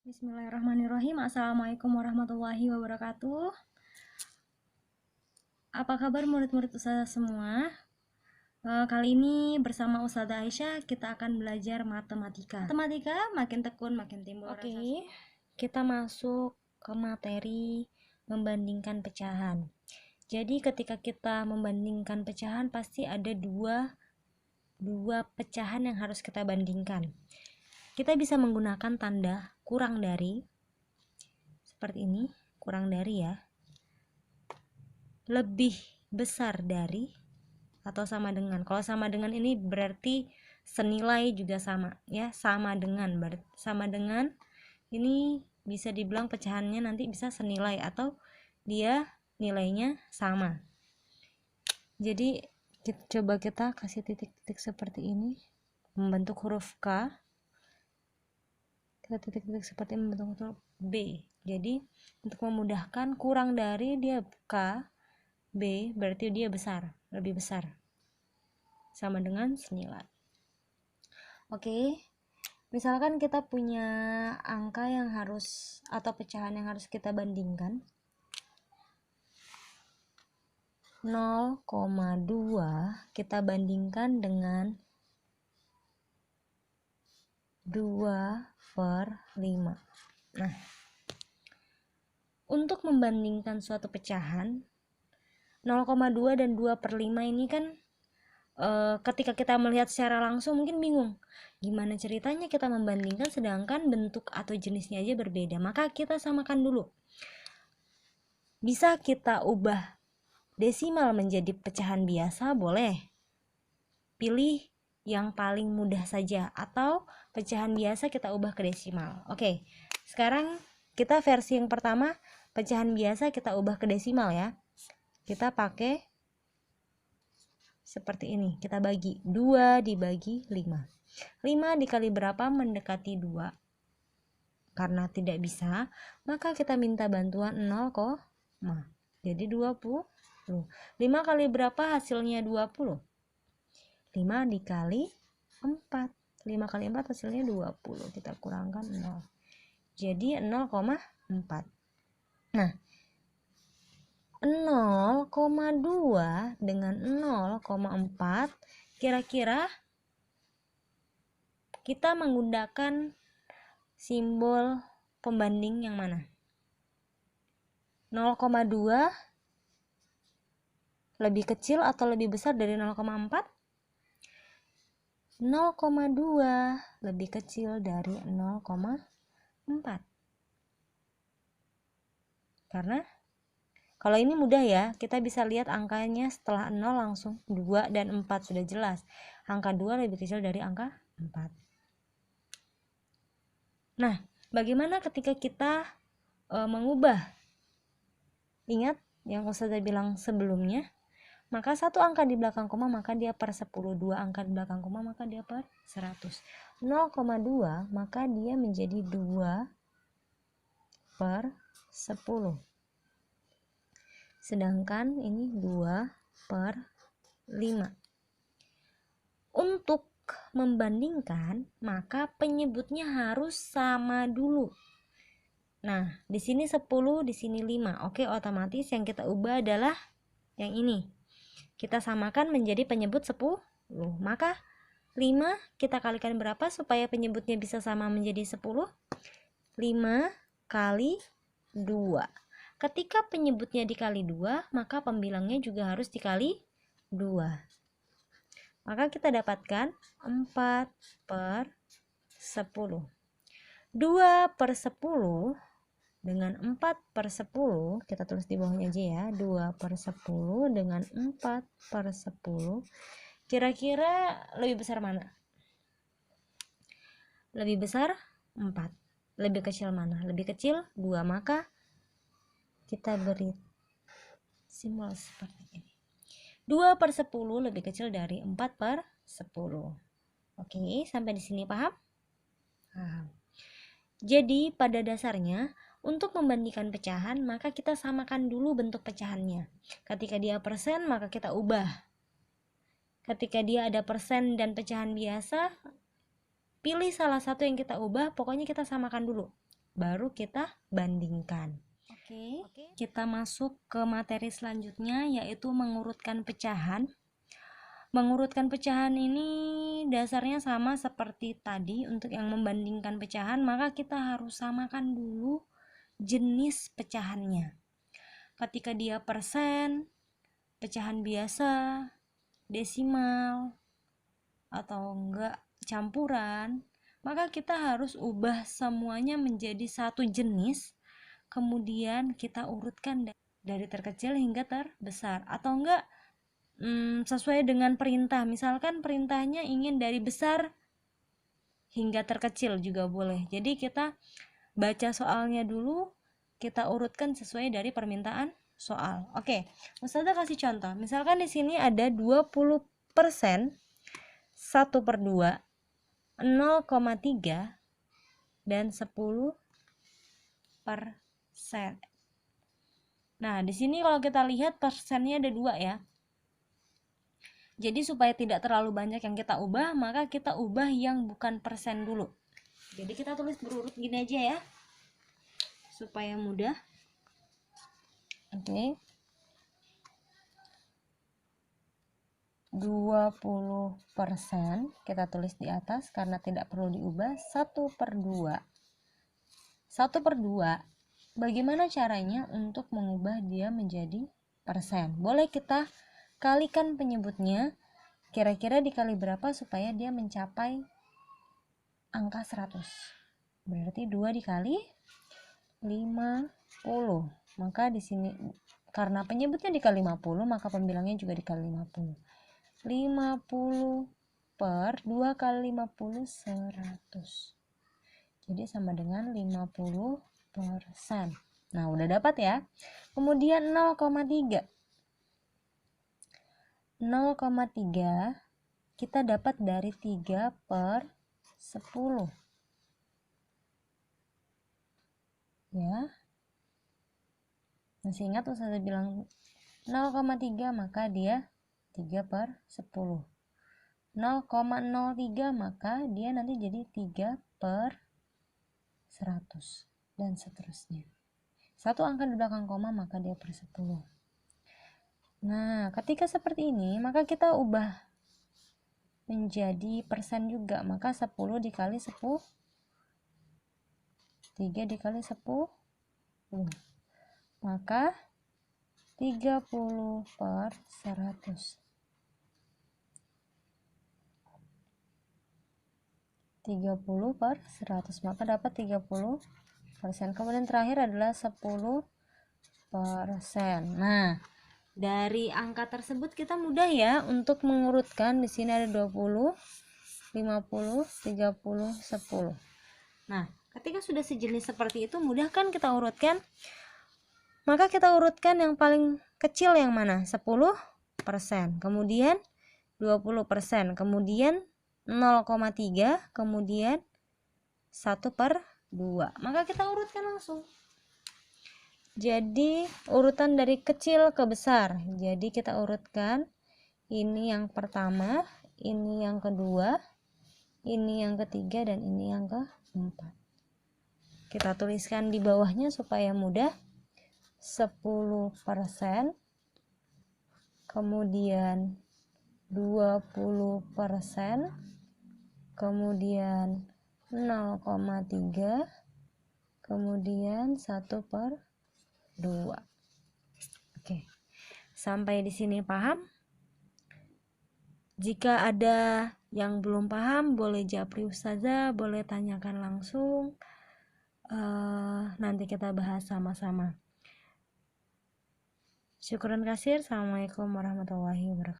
Bismillahirrahmanirrahim. Assalamualaikum warahmatullahi wabarakatuh. Apa kabar murid-murid Ustazah semua? Kali ini bersama Ustazah Aisyah kita akan belajar matematika. Matematika makin tekun makin timbul rasa. Oke, kita masuk ke materi membandingkan pecahan. Jadi ketika kita membandingkan pecahan pasti ada dua pecahan yang harus kita bandingkan. Kita bisa menggunakan tanda kurang dari seperti ini, kurang dari ya, lebih besar dari, atau sama dengan. Kalau sama dengan ini berarti senilai juga sama ya, sama dengan ini bisa dibilang pecahannya nanti bisa senilai atau dia nilainya sama. Jadi coba kita kasih titik-titik seperti ini membentuk huruf K, kita titik-titik seperti ini membentuk huruf B. Jadi untuk memudahkan, kurang dari dia K, B berarti dia besar, lebih besar, sama dengan senilai. Oke, misalkan kita punya angka yang harus atau pecahan yang harus kita bandingkan, 0,2 kita bandingkan dengan 2/5. Nah, untuk membandingkan suatu pecahan 0,2 dan 2/5 ini kan ketika kita melihat secara langsung mungkin bingung gimana ceritanya kita membandingkan sedangkan bentuk atau jenisnya aja berbeda. Maka kita samakan dulu. Bisa kita ubah desimal menjadi pecahan biasa, boleh. Pilih yang paling mudah saja, atau pecahan biasa kita ubah ke desimal. Oke, sekarang kita versi yang pertama, pecahan biasa kita ubah ke desimal ya. Kita pakai seperti ini, kita bagi 2 dibagi 5. 5 dikali berapa mendekati 2. Karena tidak bisa, maka kita minta bantuan 0, jadi 20. 5 kali berapa hasilnya 20? 5 dikali 4. 5 kali 4 hasilnya 20. Kita kurangkan 0. Jadi 0,4. Nah, 0,2 dengan 0,4 kira-kira kita menggunakan simbol pembanding yang mana? 0,2 lebih kecil atau lebih besar dari 0,4? 0,2 lebih kecil dari 0,4. Karena kalau ini mudah ya, kita bisa lihat angkanya setelah 0 langsung 2 dan 4, sudah jelas. Angka 2 lebih kecil dari angka 4. Nah, bagaimana ketika kita mengubah? Ingat yang Ustazah bilang sebelumnya, maka satu angka di belakang koma maka dia per 10, dua angka di belakang koma maka dia per 100. 0,2 maka dia menjadi 2 per 10. Sedangkan ini 2 per 5. Untuk membandingkan, maka penyebutnya harus sama dulu. Nah, di sini 10, di sini 5. Oke, otomatis yang kita ubah adalah yang ini. Kita samakan menjadi penyebut 10. Maka 5 kita kalikan berapa supaya penyebutnya bisa sama menjadi 10? 5 kali 2. Ketika penyebutnya dikali 2, maka pembilangnya juga harus dikali 2. Maka kita dapatkan 4 per 10. 2 per 10 dengan 4 per 10, kita tulis di bawahnya aja ya. 2 per 10 dengan 4 per 10. Kira-kira lebih besar mana? Lebih besar 4. Lebih kecil mana? Lebih kecil 2. Maka kita beri simbol seperti ini. 2 per 10 lebih kecil dari 4 per 10. Oke, sampai di sini paham? Paham. Jadi pada dasarnya untuk membandingkan pecahan maka kita samakan dulu bentuk pecahannya. Ketika dia persen maka kita ubah. Ketika dia ada persen dan pecahan biasa, pilih salah satu yang kita ubah, pokoknya kita samakan dulu. baru kita bandingkan. Oke, kita masuk ke materi selanjutnya, yaitu mengurutkan pecahan. Mengurutkan pecahan ini dasarnya sama seperti tadi. Untuk yang membandingkan pecahan, maka kita harus samakan dulu jenis pecahannya. Ketika dia persen, pecahan biasa, desimal, atau enggak campuran, maka kita harus ubah semuanya menjadi satu jenis, kemudian kita urutkan dari terkecil hingga terbesar, atau enggak sesuai dengan perintah. Misalkan perintahnya ingin dari besar hingga terkecil juga boleh. Jadi kita baca soalnya dulu, kita urutkan sesuai dari permintaan soal. Oke, Ustazah kasih contoh. Misalkan di sini ada 20%, 1/2, 0,3 dan 10%. Nah, di sini kalau kita lihat persennya ada 2 ya. Jadi supaya tidak terlalu banyak yang kita ubah, maka kita ubah yang bukan persen dulu. Jadi kita tulis berurut gini aja ya, supaya mudah. Oke. 20% kita tulis di atas karena tidak perlu diubah. 1/2. 1/2. Bagaimana caranya untuk mengubah dia menjadi persen? Boleh kita kalikan penyebutnya, kira-kira dikali berapa supaya dia mencapai angka 100. Berarti 2 dikali 50. Maka di sini karena penyebutnya dikali 50, maka pembilangnya juga dikali 50. 50 per 2 kali 50, 100. Jadi sama dengan 50%. Nah, udah dapat ya. Kemudian 0,3. 0,3 kita dapat dari 3/10. Ya. Masih ingat Ustazah bilang 0,3, maka dia 3/10. 0,03 maka dia nanti jadi 3/100 dan seterusnya. Satu angka di belakang koma maka dia per 10. Nah, ketika seperti ini maka kita ubah menjadi persen juga. Maka 10 dikali 10, 3 dikali 10, maka 30/100. 30/100, maka dapat 30%. Kemudian terakhir adalah 10%. Nah, dari angka tersebut kita mudah ya untuk mengurutkan. Di sini ada 20, 50, 30, 10. Nah, ketika sudah sejenis seperti itu, mudah kan kita urutkan? Maka kita urutkan yang paling kecil yang mana? 10%, kemudian 20%, kemudian 0,3, kemudian 1/2. Maka kita urutkan langsung. Jadi urutan dari kecil ke besar. Jadi kita urutkan, ini yang pertama, ini yang kedua, ini yang ketiga, dan ini yang keempat. Kita tuliskan di bawahnya supaya mudah. 10%, kemudian 20%, kemudian 0,3, kemudian 1/2. Oke, sampai di sini paham? Jika ada yang belum paham, boleh japri Ustazah, boleh tanyakan langsung. Nanti kita bahas sama-sama. Syukran kasir. Assalamualaikum warahmatullahi wabarakatuh.